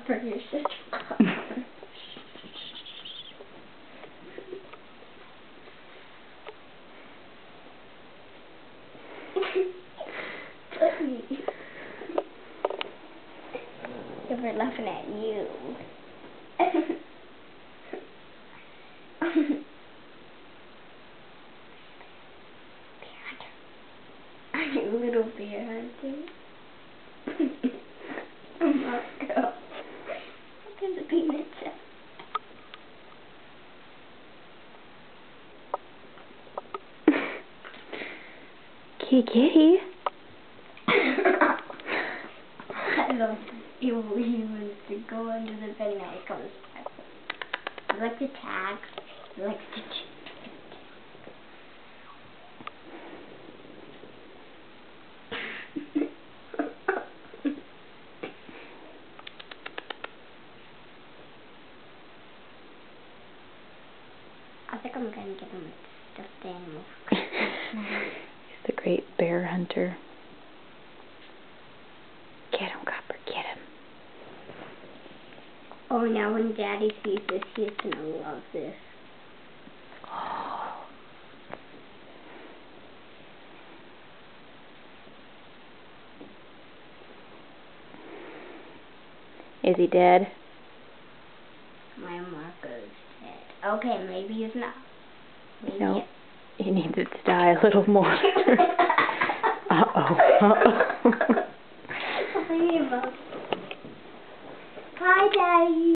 Copper, you're such a copper. Please. They were laughing at you. Are you a little bear hunter? Marco. Look at the peanut shell. Kitty. I love he wants to go under the bed now he comes back. He likes to tag. He likes to I think I'm going to get him a stuffed animal for Christmas. He's the great bear hunter. Get him, Copper, get him. Oh, now when Daddy sees this, he's going to love this. Oh. Is he dead? My Marco's dead. Okay, maybe he's not. Maybe No, he needs it to die a little more. Uh-oh. Bye, Daddy.